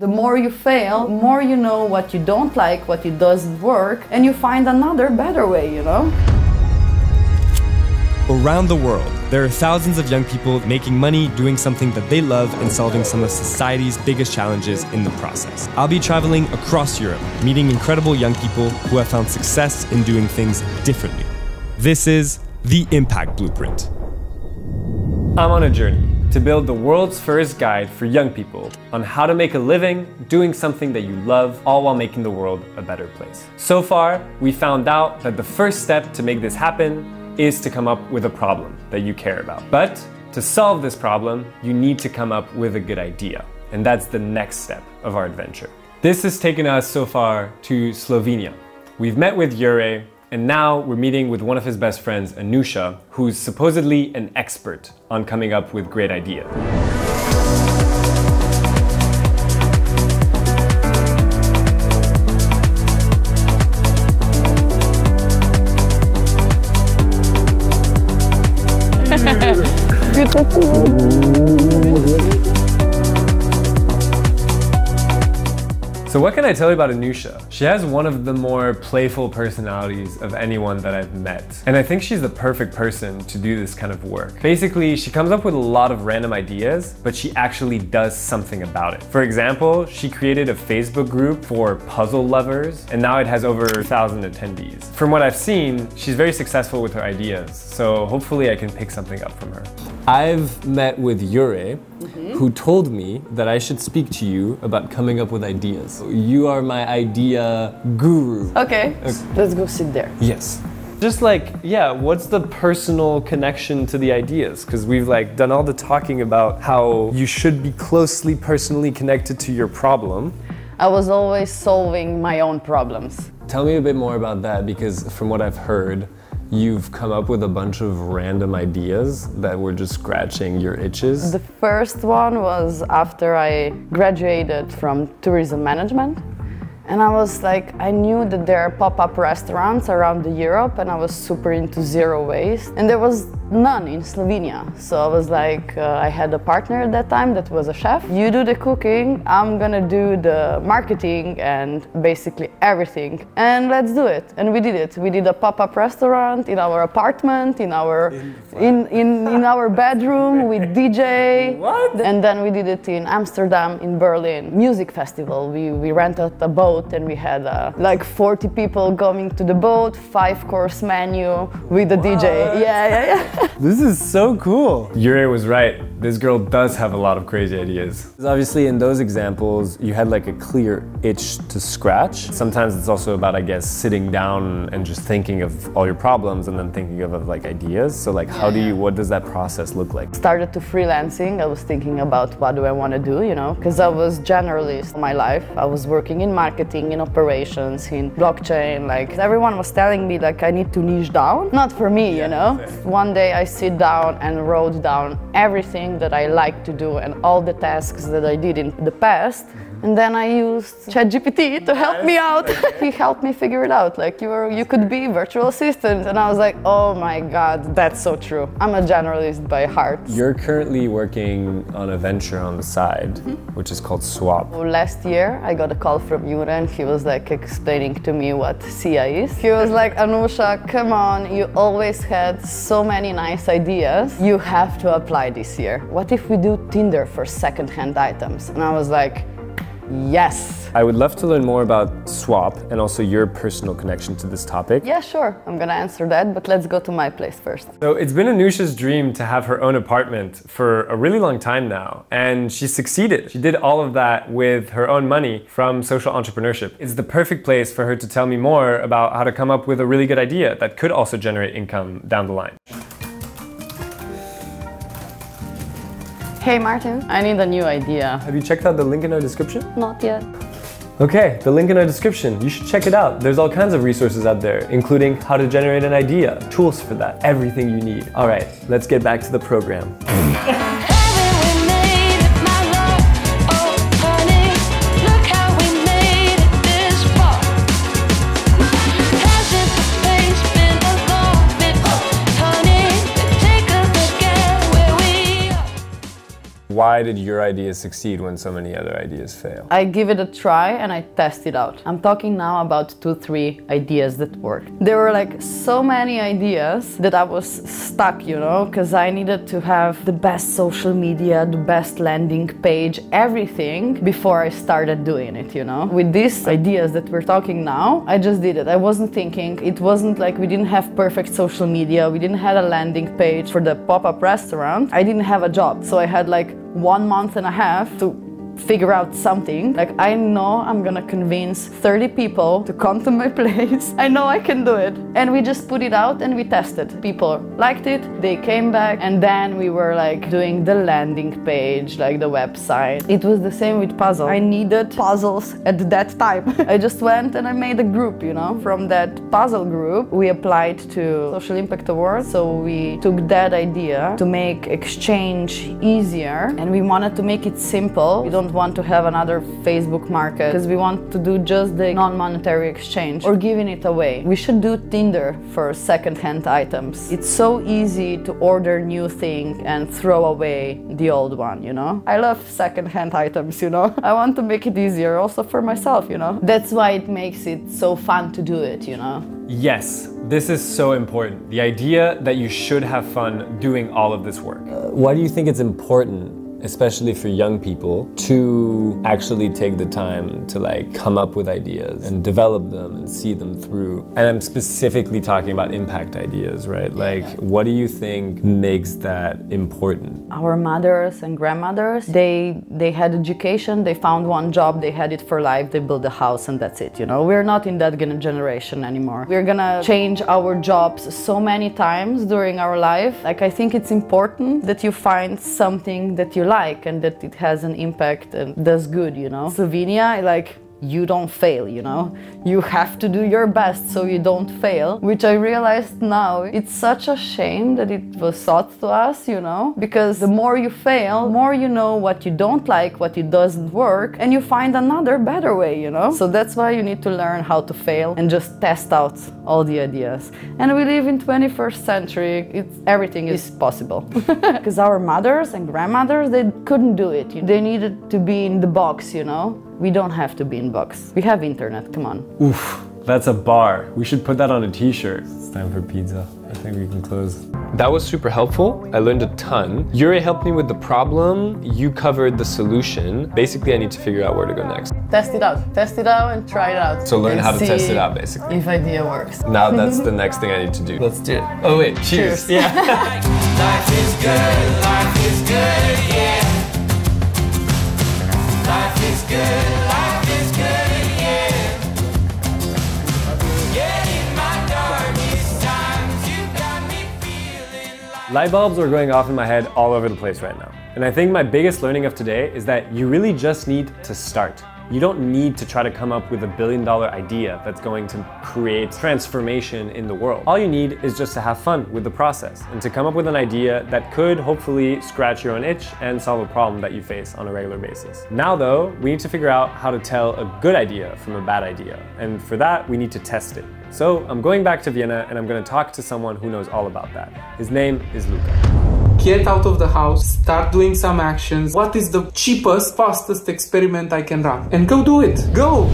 The more you fail, the more you know what you don't like, what it doesn't work, and you find another better way, you know? Around the world, there are thousands of young people making money doing something that they love and solving some of society's biggest challenges in the process. I'll be traveling across Europe, meeting incredible young people who have found success in doing things differently. This is the Impact Blueprint. I'm on a journey to build the world's first guide for young people on how to make a living doing something that you love, all while making the world a better place. So far, we found out that the first step to make this happen is to come up with a problem that you care about. But to solve this problem, you need to come up with a good idea. And that's the next step of our adventure. This has taken us so far to Slovenia. We've met with Jure, and now we're meeting with one of his best friends, Anusa, who's supposedly an expert on coming up with great ideas. So what can I tell you about Anusa? She has one of the more playful personalities of anyone that I've met. And I think she's the perfect person to do this kind of work. Basically, she comes up with a lot of random ideas, but she actually does something about it. For example, she created a Facebook group for puzzle lovers, and now it has over 1,000 attendees. From what I've seen, she's very successful with her ideas, so hopefully I can pick something up from her. I've met with Jure, who told me that I should speak to you about coming up with ideas. You are my idea guru. Okay, let's go sit there. Yes. Just like, yeah, what's the personal connection to the ideas? Because we've like done all the talking about how you should be closely personally connected to your problem. I was always solving my own problems. Tell me a bit more about that, because from what I've heard, you've come up with a bunch of random ideas that were just scratching your itches. The first one was after I graduated from tourism management. And I was like, I knew that there are pop-up restaurants around Europe, and I was super into zero waste. And there was none in Slovenia. So I was like, I had a partner at that time that was a chef. You do the cooking, I'm gonna do the marketing and basically everything. And let's do it. And we did it. We did a pop-up restaurant in our apartment, in our bedroom with DJ. What? And then we did it in Amsterdam, in Berlin. Music festival. We rented a boat and we had like 40 people coming to the boat, 5-course menu with a DJ. Yeah. This is so cool. Jure was right. This girl does have a lot of crazy ideas. Obviously, in those examples, you had like a clear itch to scratch. Sometimes it's also about, I guess, sitting down and just thinking of all your problems and then thinking of like ideas. So like, what does that process look like? Started to freelancing. I was thinking about what do I want to do, you know, because I was generalist in my life. I was working in marketing, in operations, in blockchain. Like everyone was telling me like I need to niche down. Not for me, you know. One day I sit down and wrote down everything that I like to do and all the tasks that I did in the past. And then I used ChatGPT to help me out. He helped me figure it out. Like you could be virtual assistant. And I was like, oh my God, that's so true. I'm a generalist by heart. You're currently working on a venture on the side, which is called Swap. Last year, I got a call from Jure and he was like explaining to me what SIA is. He was like, Anusa, come on, you always had so many nice ideas. You have to apply this year. What if we do Tinder for second-hand items? And I was like, yes. I would love to learn more about Swap and also your personal connection to this topic. Yeah, sure. I'm gonna answer that, but let's go to my place first. So it's been Anusa's dream to have her own apartment for a really long time now, and she succeeded. She did all of that with her own money from social entrepreneurship. It's the perfect place for her to tell me more about how to come up with a really good idea that could also generate income down the line. Hey Martin, I need a new idea. Have you checked out the link in our description? Not yet. Okay, the link in our description. You should check it out. There's all kinds of resources out there, including how to generate an idea, tools for that, everything you need. All right, let's get back to the program. Why why did your ideas succeed when so many other ideas fail? I give it a try and I test it out. I'm talking now about 2-3 ideas that worked. There were like so many ideas that I was stuck, you know, because I needed to have the best social media, the best landing page, everything before I started doing it, you know. With these ideas that we're talking now, I just did it. I wasn't thinking. It wasn't like we didn't have perfect social media. We didn't have a landing page for the pop-up restaurant. I didn't have a job. So I had like 1 month and a half to figure out something. Like, I know I'm gonna convince 30 people to come to my place. I know I can do it. And we just put it out and we tested. People liked it, they came back, and then we were like doing the landing page, like the website. It was the same with puzzles. I needed puzzles at that time. I just went and I made a group, you know. From that puzzle group, we applied to Social Impact Awards. So we took that idea to make exchange easier, and we wanted to make it simple. We don't want to have another Facebook market because we want to do just the non-monetary exchange or giving it away. We should do Tinder for second-hand items. It's so easy to order new thing and throw away the old one, you know? I love second-hand items, you know? I want to make it easier also for myself, you know? That's why it makes it so fun to do it, you know? Yes, this is so important. The idea that you should have fun doing all of this work. Why do you think it's important, especially for young people, to actually take the time to like come up with ideas and develop them and see them through? And I'm specifically talking about impact ideas, right? Like, what do you think makes that important? Our mothers and grandmothers, they had education, they found one job, they had it for life, they built a house and that's it, you know? We're not in that generation anymore. We're gonna change our jobs so many times during our life. Like, I think it's important that you find something that you like and that it has an impact and does good, you know. Slovenia, like, you don't fail, you know. You have to do your best so you don't fail, which I realized now, it's such a shame that it was taught to us, you know, because the more you fail, more you know what you don't like, what it doesn't work, and you find another better way, you know. So that's why you need to learn how to fail and just test out all the ideas. And we live in 21st century, everything is possible. Because our mothers and grandmothers, they couldn't do it. They needed to be in the box, you know. We don't have to be in box. We have internet, come on. Oof, that's a bar. We should put that on a t-shirt. It's time for pizza. I think we can close. That was super helpful. I learned a ton. Yuri helped me with the problem. You covered the solution. Basically, I need to figure out where to go next. Test it out. Test it out and try it out. So learn how to test it out, basically. If idea works. Now that's the next thing I need to do. Let's do it. Oh wait, cheers. Yeah. Life is good, yeah. Life is good, yeah. Yeah, in my darkest times, you got me feeling like... Light bulbs are going off in my head all over the place right now. And I think my biggest learning of today is that you really just need to start. You don't need to try to come up with $1 billion idea that's going to create transformation in the world. All you need is just to have fun with the process and to come up with an idea that could hopefully scratch your own itch and solve a problem that you face on a regular basis. Now though, we need to figure out how to tell a good idea from a bad idea. And for that, we need to test it. So I'm going back to Vienna and I'm going to talk to someone who knows all about that. His name is Luca. Get out of the house, start doing some actions. What is the cheapest, fastest experiment I can run? And go do it. Go!